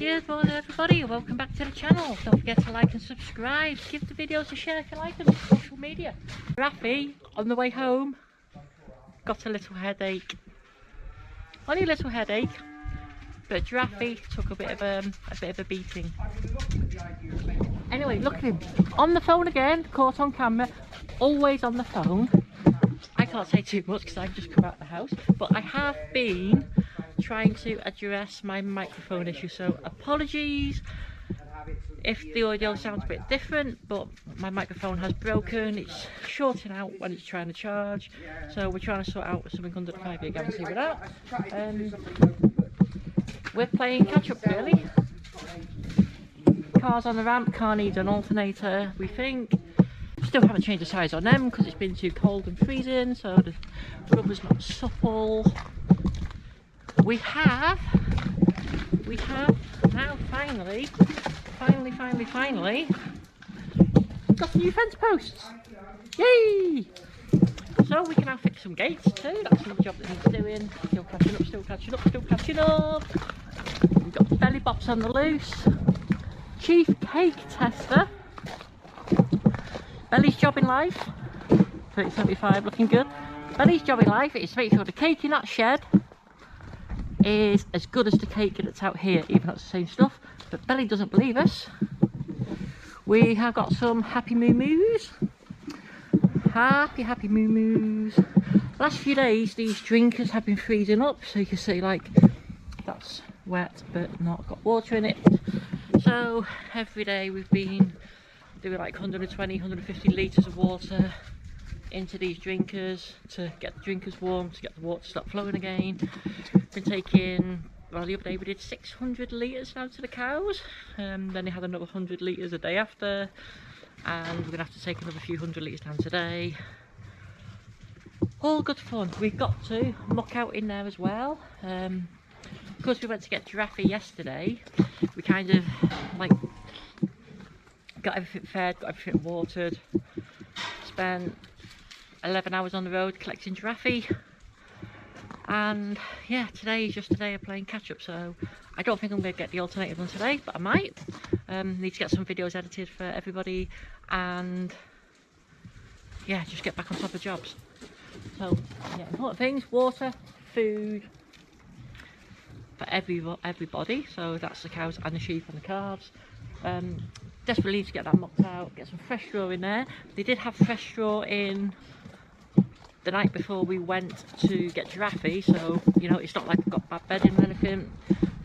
Good morning everybody, and welcome back to the channel. Don't forget to like and subscribe. Give the videos a share if you like them on social media. Raffy, on the way home, got a little headache. Only a little headache, but Raffy took a bit of a beating. Anyway, look at him. On the phone again, caught on camera, always on the phone. I can't say too much because I've just come out of the house, but I have been trying to address my microphone issue, so apologies if the audio sounds a bit different, but my microphone has broken. It's shorting out when it's trying to charge, so we're trying to sort out something under the 5-year guarantee with that. We're playing catch up really. Cars on the ramp, car needs an alternator, we think. Still haven't changed the size on them because it's been too cold and freezing, so the rubber's not supple. We have now finally got some new fence posts. Yay! So we can now fix some gates too. That's another job that needs doing. Still catching up. We've got belly bops on the loose. Chief cake tester. Belly's job in life, 3075, looking good. Belly's job in life is to make sure the cake in that shed is as good as the cake that's out here, even though it's the same stuff. But Belly doesn't believe us. We have got some happy moo-moos. Happy moo-moos. Last few days these drinkers have been freezing up, so you can see like that's wet but not got water in it. So every day we've been doing like 120, 150 litres of water into these drinkers to get the drinkers warm, to get the water to stop flowing again. Been taking, well, the other day we did 600 litres down to the cows, then they had another 100 litres a day after, and we're gonna have to take another few hundred litres down today. All good fun. We've got to muck out in there as well. Because we went to get Giraffe yesterday, we kind of like got everything fed, got everything watered, spent 11 hours on the road collecting Giraffe, and yeah, today is just a day of playing catch up, so I don't think I'm going to get the alternator done today, but I might. Need to get some videos edited for everybody, and yeah, just get back on top of jobs. So yeah, important things: water, food for everybody, so that's the cows and the sheep and the calves. Desperately need to get that mucked out, get some fresh straw in there. They did have fresh straw in the night before we went to get Giraffe, so you know, it's not like I've got bad bedding or anything.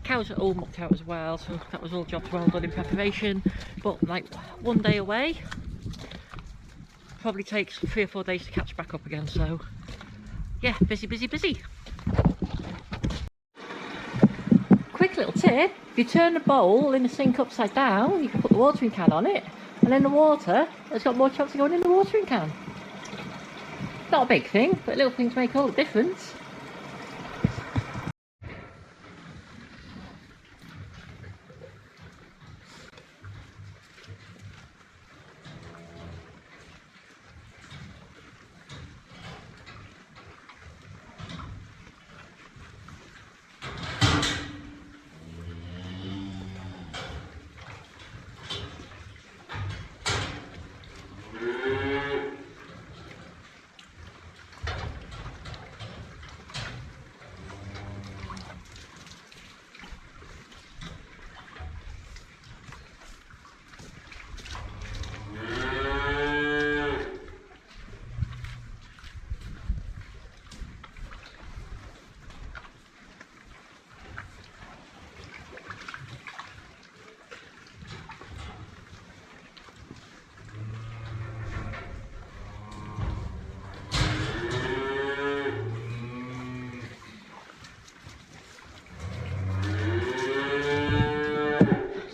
Cows are all mucked out as well, so that was all jobs well done in preparation. But like one day away, probably takes 3 or 4 days to catch back up again, so yeah, busy. Quick little tip: if you turn the bowl in the sink upside down, you can put the watering can on it, and then the water has got more chance of going in the watering can. Not a big thing, but little things make all the difference.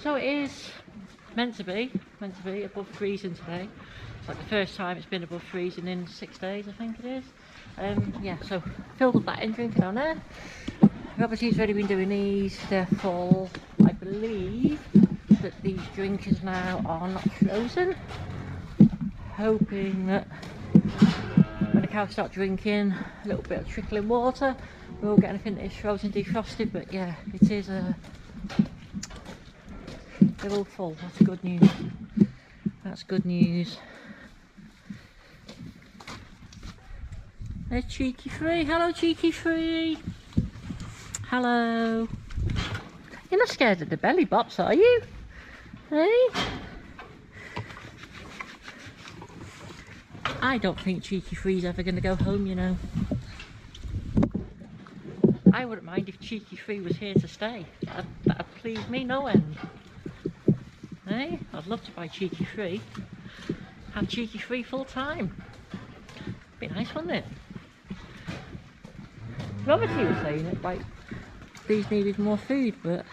So it is meant to be above freezing today. It's like the first time it's been above freezing in 6 days, I think it is. Yeah, so filled up that in drinker down there. Robertie's already been doing these, they're full. I believe that these drinkers now are not frozen. Hoping that when the cows start drinking a little bit of trickling water, we won't get anything that is frozen defrosted, but yeah, it is They're all full. That's good news. That's good news. There's Cheeky Free. Hello, Cheeky Free. Hello. You're not scared of the belly bops, are you? Hey? I don't think Cheeky Free's ever going to go home, you know. I wouldn't mind if Cheeky Free was here to stay. That'd please me no end. Hey? I'd love to buy Cheeky Free. Have Cheeky Free full time. Be nice, wouldn't it? Obviously was saying it, like, these needed more food, but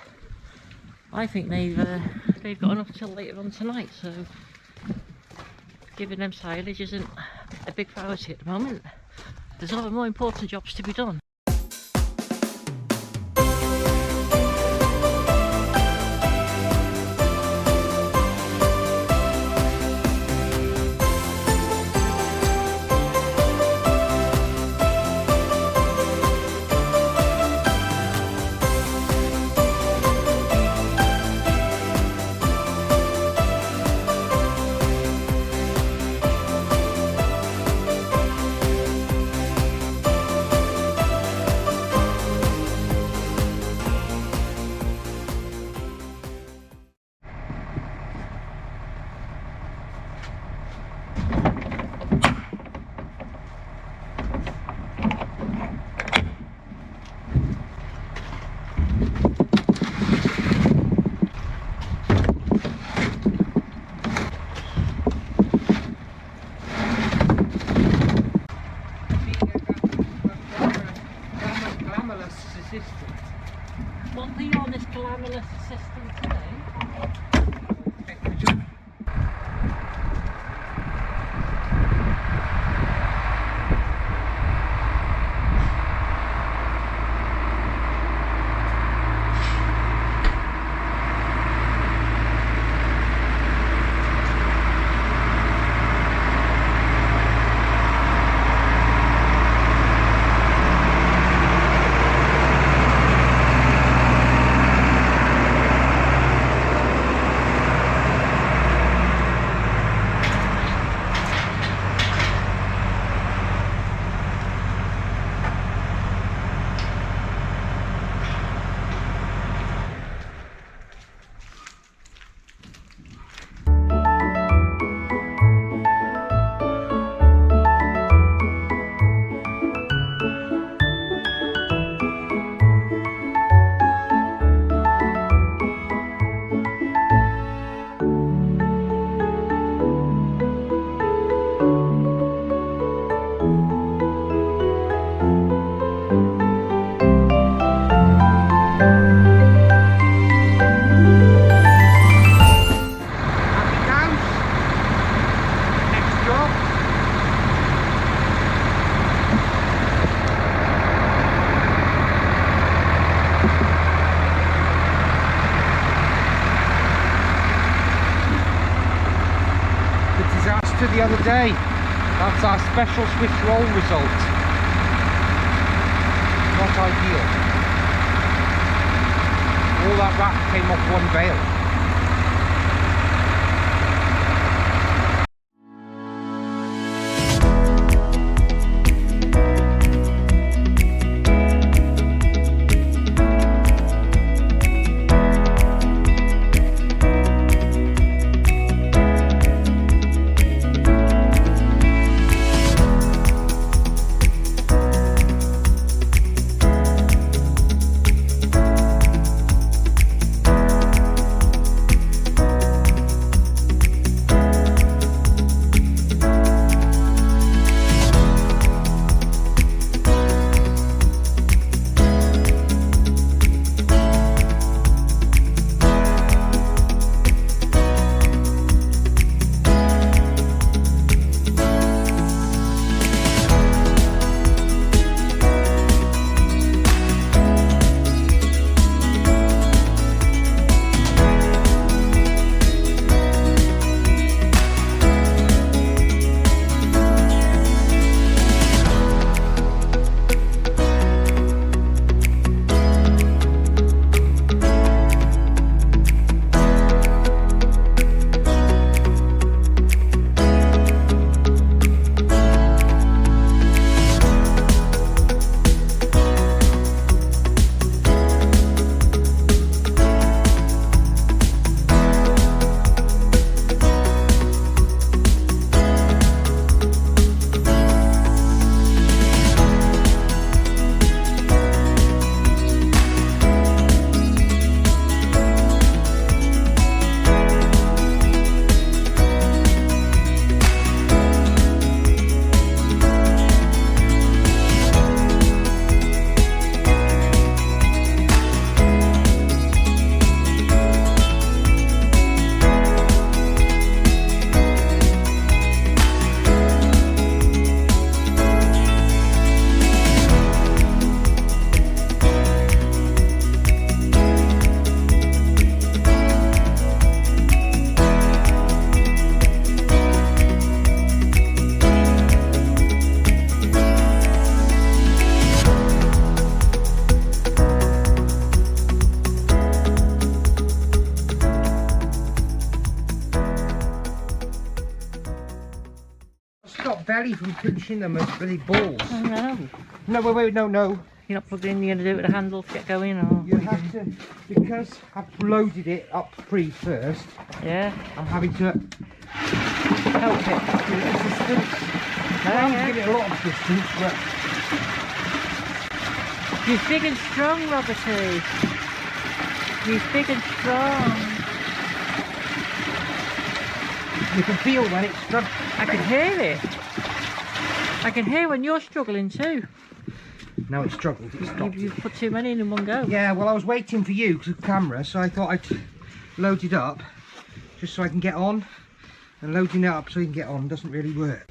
I think they've got enough till later on tonight, so giving them silage isn't a big priority at the moment. There's other more important jobs to be done. What are you on this glamorous assistant today? The other day, that's our special Swiss roll result. Not ideal. All that wrap came off one bale. belly from pinching them as bloody balls. I know. No, wait, no. You're not plugged in, you're going to do it with a handle to get going, or? You have to, because I've loaded it up first. Yeah. I'm having to Help it. give it assistance. I'm giving it a lot of assistance, but You're big and strong, Roberty. You're big and strong. you can feel when it's struggling. I can hear it. I can hear when you're struggling too. Now it's struggled, it's stopped. You've put too many in one go. Yeah, well I was waiting for you because of the camera, so I thought I'd load it up just so I can get on. And loading it up so you can get on doesn't really work.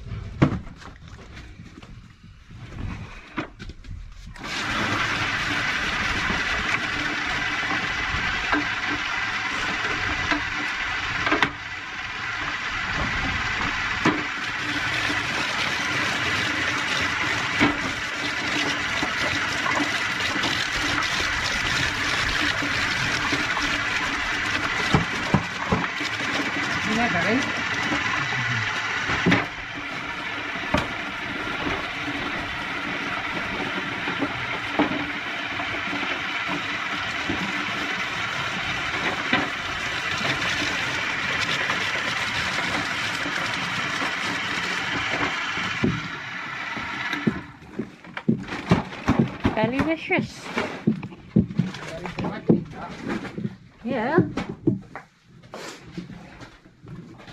Delicious. Yeah.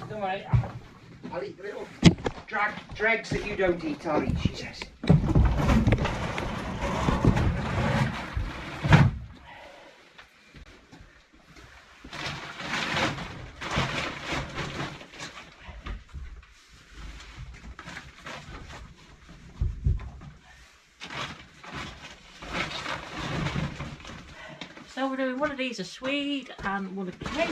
Don't worry, I'll eat the little dregs that you don't eat, I'll eat, she says. So we're doing one of these a Swede and one a cake.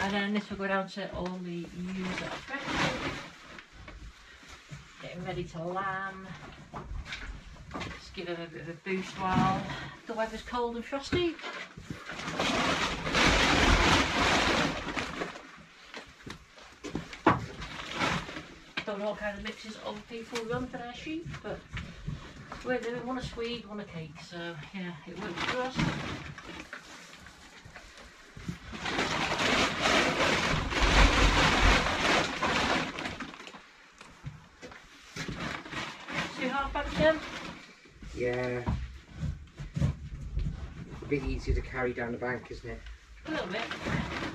And then this will go down to all the ewes that are fresh. Getting ready to lamb. Just give them a bit of a boost while the weather's cold and frosty. Don't know what kind of mixes other people run for their sheep, but we're doing one a Swede, one a cake, so yeah, it works for us. Too hard back then? Yeah. A bit easier to carry down the bank, isn't it? A little bit.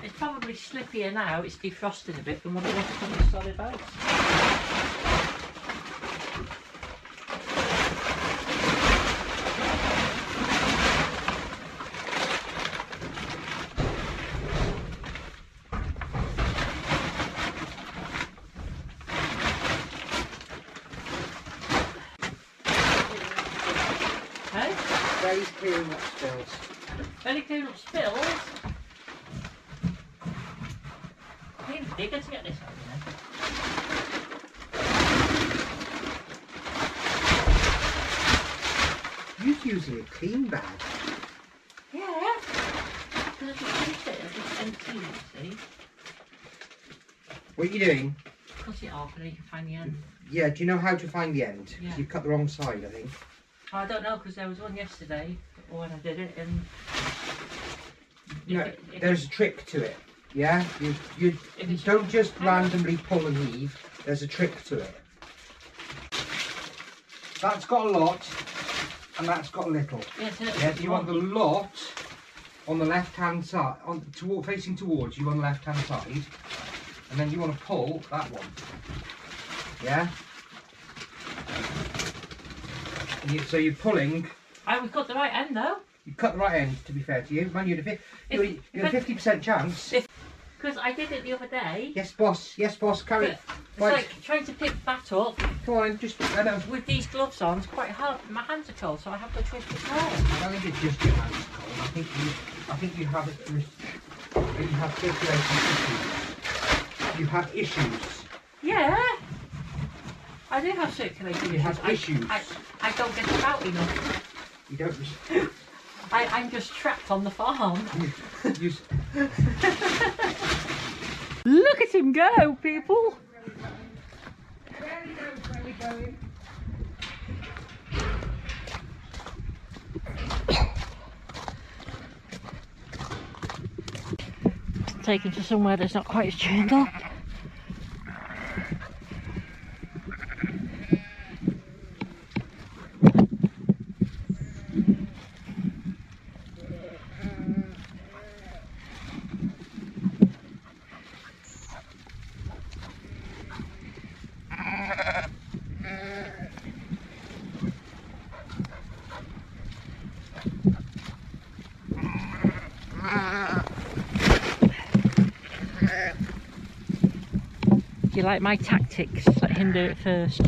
It's probably slippier now, it's defrosting a bit than what it was on the solid ice. Belly's clearing up spills. Belly clearing up spills? I need a digger to get this out of there. You're using a clean bag. Yeah. Because I just finished it, I just emptied it, see? What are you doing? Cut it off and then you can find the end. Yeah, do you know how to find the end? Yeah. You cut the wrong side, I think. I don't know because there was one yesterday when I did it and No, there's a trick to it. Yeah, you don't just randomly pull and heave. There's a trick to it. That's got a lot, and that's got a little. Yeah, you want the lot on the left-hand side, facing towards you on the left-hand side, and then you want to pull that one. Yeah. So you're pulling. We've got the right end though. You cut the right end, to be fair to you. Man, you had a 50% chance. Because I did it the other day. Yes, boss. Yes, boss. Carry it. It's like trying to pick that up. Come on, just. I know. With these gloves on, it's quite hard. My hands are cold, so I have to twist it more. I don't think it's just your hands cold. I think you have it. You have circulation issues. You have issues. Yeah. I do have circulation issues. You have issues. I don't get about enough. You don't. I'm just trapped on the farm. Look at him go, people! There he goes, where we going? Take him to somewhere that's not quite as chained up. Do you like my tactics? Let him do it first.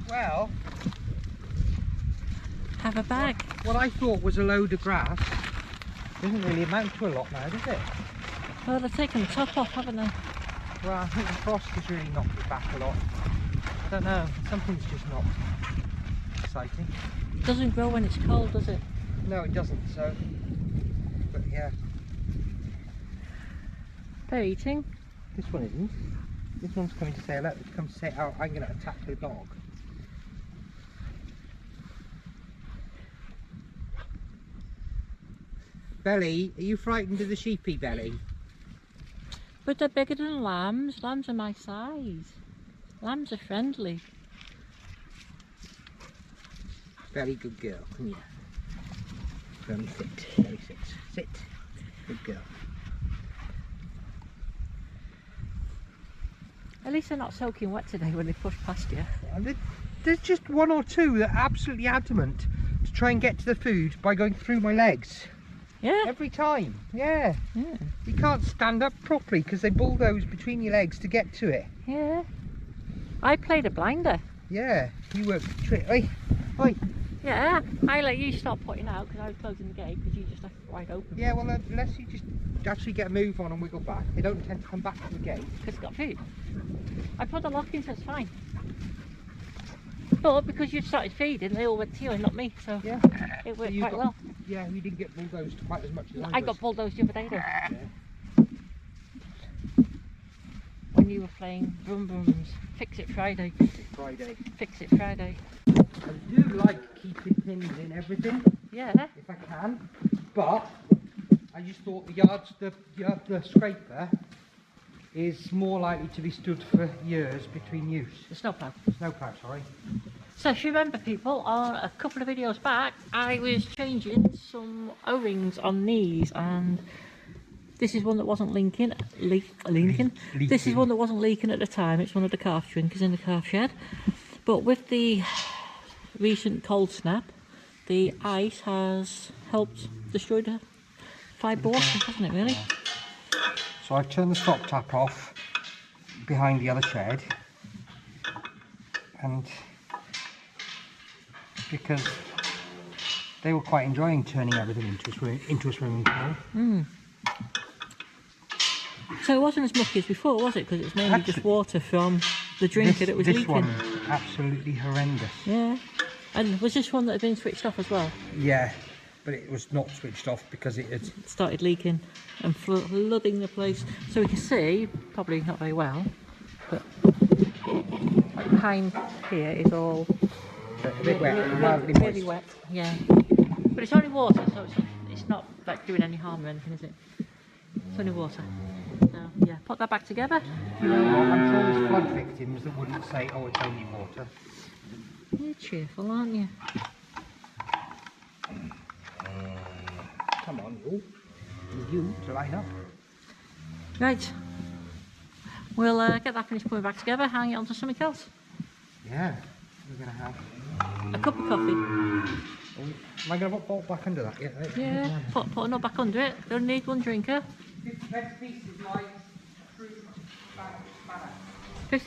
Well, Have a bag. what I thought was a load of grass doesn't really amount to a lot now, does it? Well, they've taken the top off, haven't they? Well, I think the frost has really knocked it back a lot. I don't know, something's just not exciting. It doesn't grow when it's cold, does it? No, it doesn't, so, but yeah. They're eating. This one isn't. This one's coming to say hello. It's come to say, oh, I'm going to attack the dog. Belly, are you frightened of the sheepy, Belly? But they're bigger than lambs. Lambs are my size. Lambs are friendly. Very good girl. Yeah. Belly, sit. Belly, sit. Sit. Good girl. At least they're not soaking wet today when they push past you. There's just one or two that are absolutely adamant to try and get to the food by going through my legs. Yeah. Every time, yeah. Yeah. You can't stand up properly because they bulldoze between your legs to get to it. Yeah. I played a blinder. Yeah, you work the trick. Oi, oi. Yeah. I let you stop putting out because I was closing the gate because you just left it wide open. Yeah, well, unless you just actually get a move on and wiggle back, they don't tend to come back to the gate. Because it's got food. I put the lock in, so it's fine. But because you'd started feeding, they all went to you and not me, so Yeah. it worked you quite got- well. Yeah, you didn't get bulldozed quite as much as I I was. got bulldozed the other day though, Yeah. when you were playing Brum Brums. Fix It Friday. Friday. Fix It Friday. I do like keeping pins in everything, Yeah. if I can, but I just thought the scraper is more likely to be stood for years between use. The snowplow. Snowplow, sorry. So if you remember people, on a couple of videos back, I was changing some O-rings on these, and this is one that wasn't leaking. This is one that wasn't leaking at the time. It's one of the calf drinkers in the calf shed. But with the recent cold snap, the ice has helped destroy the fibre washing, hasn't it really? So I've turned the stop tap off behind the other shed, and because they were quite enjoying turning everything into a swimming pool. So it wasn't as mucky as before, was it? Because it's mainly just water from the drinker that was leaking. This one, absolutely horrendous. Yeah. And was this one that had been switched off as well? Yeah, but it was not switched off because it had started leaking and flooding the place. So we can see, probably not very well, but behind here is all a bit wet, really wet. Yeah, but it's only water, so it's not like doing any harm or anything, is it? It's only water. So yeah, put that back together. You know what? I'm sure there's flood victims that wouldn't say, "Oh, it's only water." You're cheerful, aren't you? Come on, you to line up. Right. We'll get that finished putting back together, hang it onto something else. Yeah, we're going to have a cup of coffee. Am I going to put bolt back under that? Yeah, put a nut back under it. Don't need one drinker. 50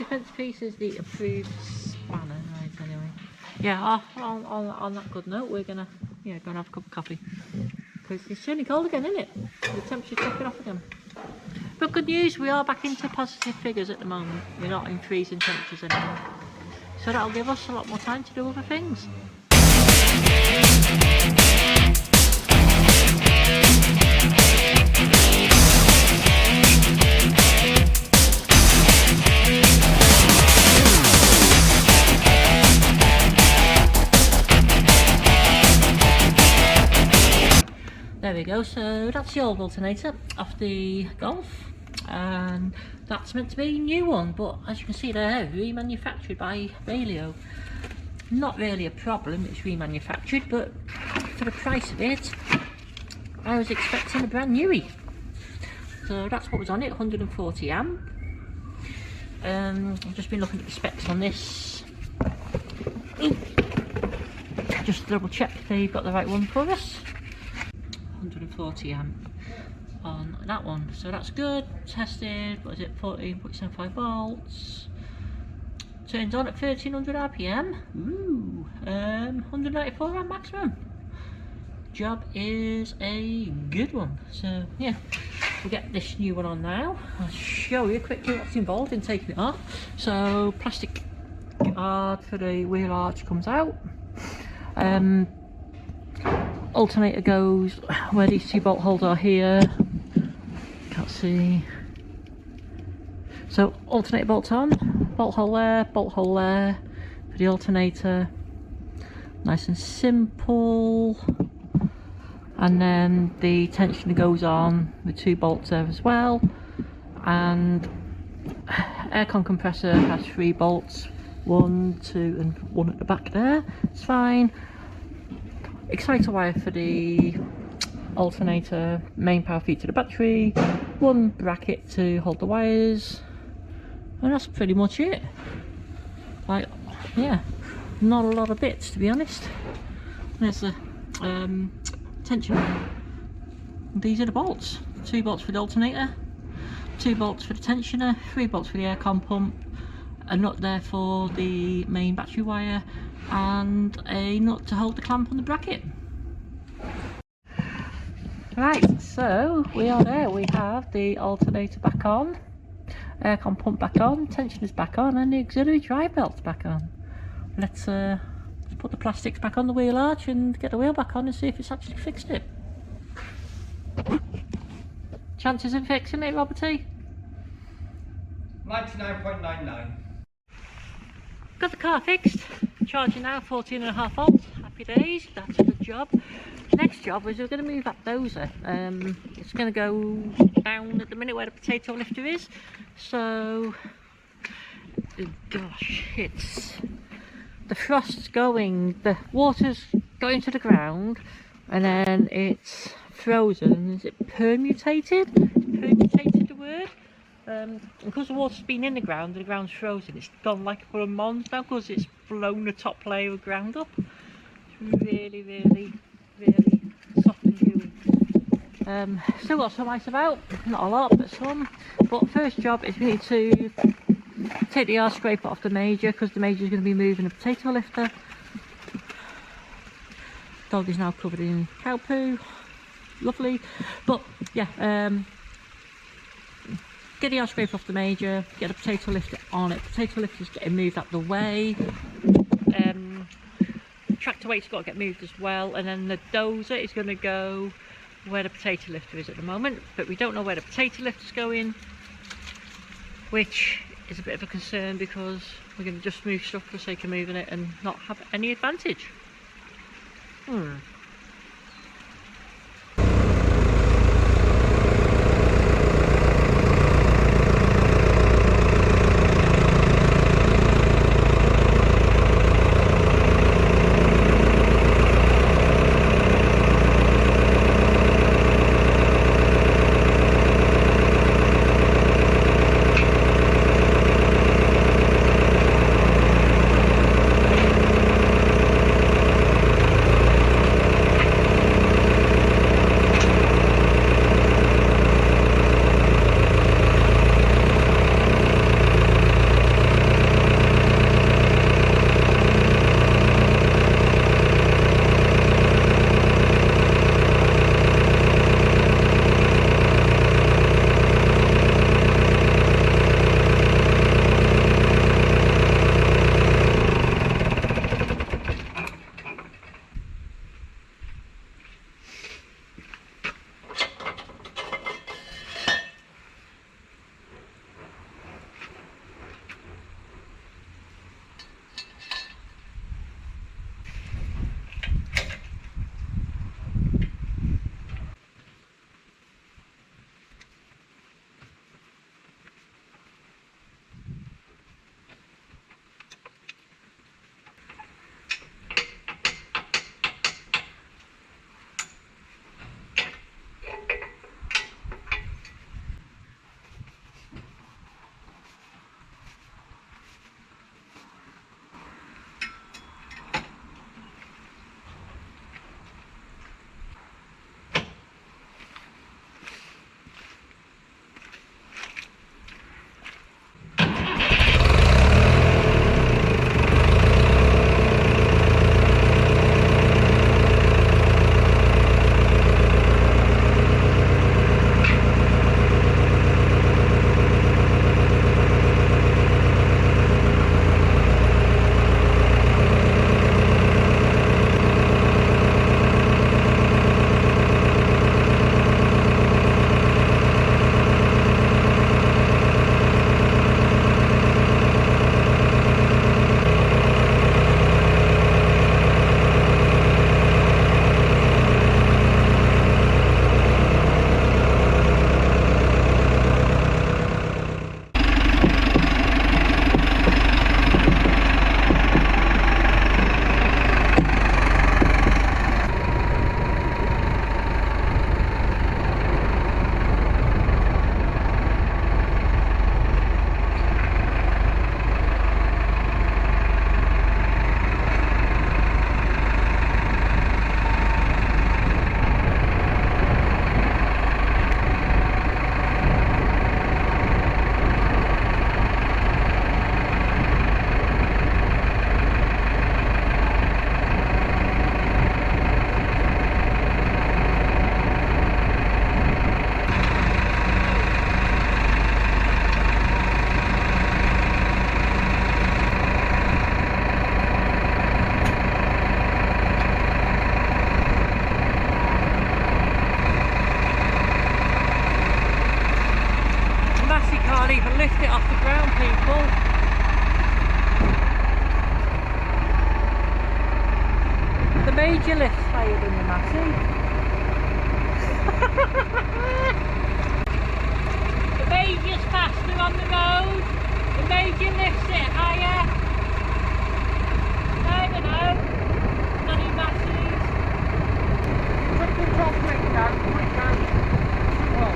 pence a piece is the approved spanner, right? Anyway, yeah. On that good note, we're gonna have a cup of coffee because it's turning cold again, isn't it? The temperature's dropping off again. But good news, we are back into positive figures at the moment. We're not in freezing temperatures anymore, so that'll give us a lot more time to do other things. There we go, so that's the old alternator off the Golf, and that's meant to be a new one, but as you can see they're remanufactured by Valio. Not really a problem, it's remanufactured, but for the price of it, I was expecting a brand newie. So that's what was on it, 140 amp. I've just been looking at the specs on this. Just to double check they've got the right one for us. 140 amp on that one, so that's good. Tested, what is it, 14.75 volts. Turns on at 1300 rpm. Ooh, 194 amp maximum. Job is a good one. So yeah, we'll get this new one on now. I'll show you quickly what's involved in taking it off. So plastic guard for the wheel arch comes out. Alternator goes where these 2 bolt holes are here. Can't see. So alternator bolts on, bolt hole there for the alternator. Nice and simple. And then the tensioner goes on with 2 bolts there as well. And aircon compressor has 3 bolts, 1, 2 and 1 at the back there. It's fine. Exciter wire for the alternator, main power feed to the battery, 1 bracket to hold the wires, and that's pretty much it. Like, yeah, not a lot of bits to be honest. There's the tensioner. These are the bolts. 2 bolts for the alternator, 2 bolts for the tensioner, 3 bolts for the aircon pump, a nut there for the main battery wire, and a nut to hold the clamp on the bracket. Right, so we are there. We have the alternator back on, aircon pump back on, tensioners back on, and the auxiliary drive belts back on. Let's put the plastics back on the wheel arch and get the wheel back on and see if it's actually fixed it. Chances of fixing it, Roberty? 99.99. Got the car fixed, charging now 14.5 volts, happy days, that's a good job. Next job is we're going to move that dozer. It's going to go down at the minute where the potato lifter is, so gosh, it's the frost's going, the water's going to the ground, and then it's frozen. Is it permutated? Permutated the word? Because the water's been in the ground's frozen, it's gone like for a month now because it's blown the top layer of ground up. It's really, really, really soft and gooey. Still got some ice about, not a lot, but some. But first job is we need to take the air scraper off the major because the major is going to be moving the potato lifter. Dog is now covered in cow poo, lovely. But yeah, get the yard scraper off the major, get the potato lifter on it. Potato lifter's getting moved out the way. Tractor weight's got to get moved as well, and then the dozer is going to go where the potato lifter is at the moment, but we don't know where the potato lifter's going, which is a bit of a concern because we're going to just move stuff for the sake of moving it and not have any advantage. lift it off the ground, people. The major lift's higher than the Massey. The major's faster on the road. The major lifts it higher. No. Not in Massey's. Put the top brake down, put it down. Well.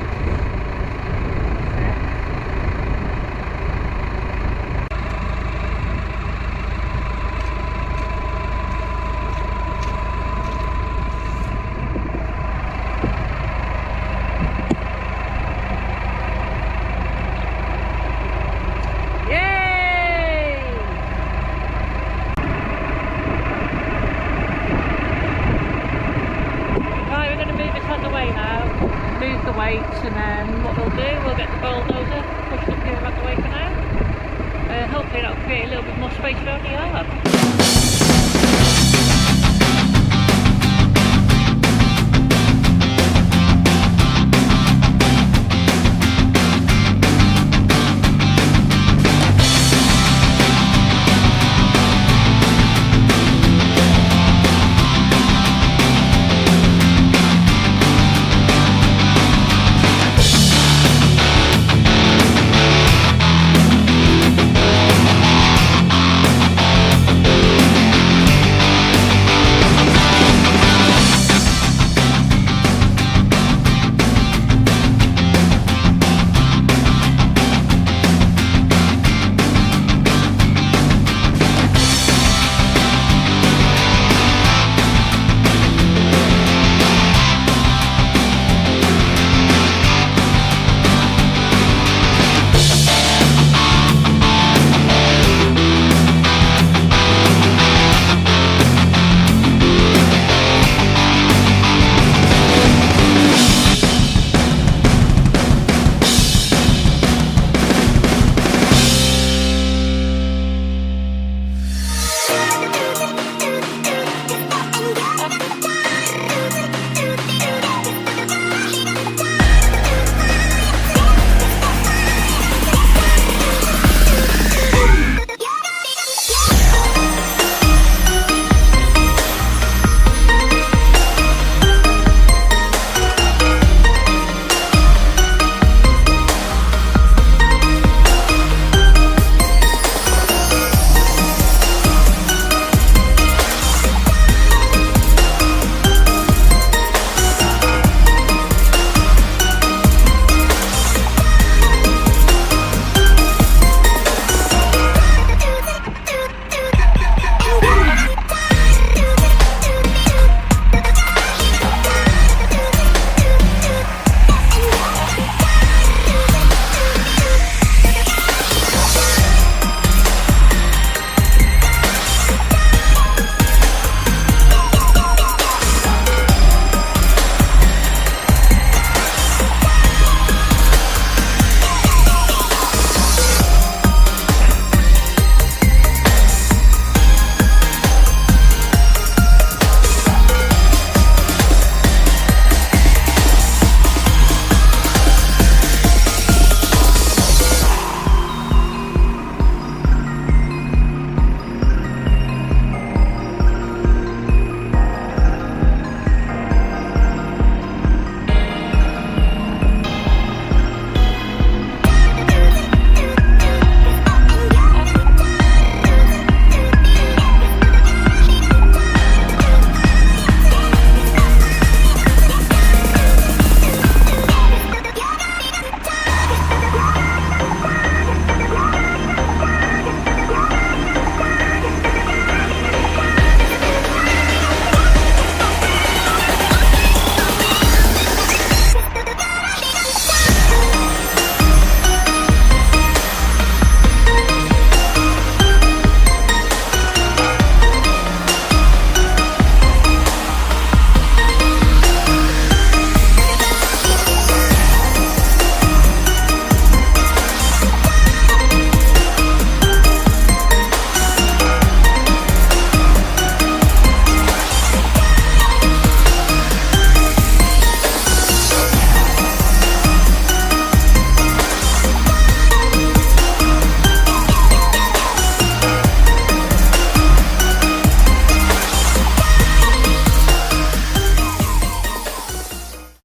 remove the weights, and then what we'll do, we'll get the bulldozer pushed up here out the way for now. Hopefully that'll create a little bit more space around the yard.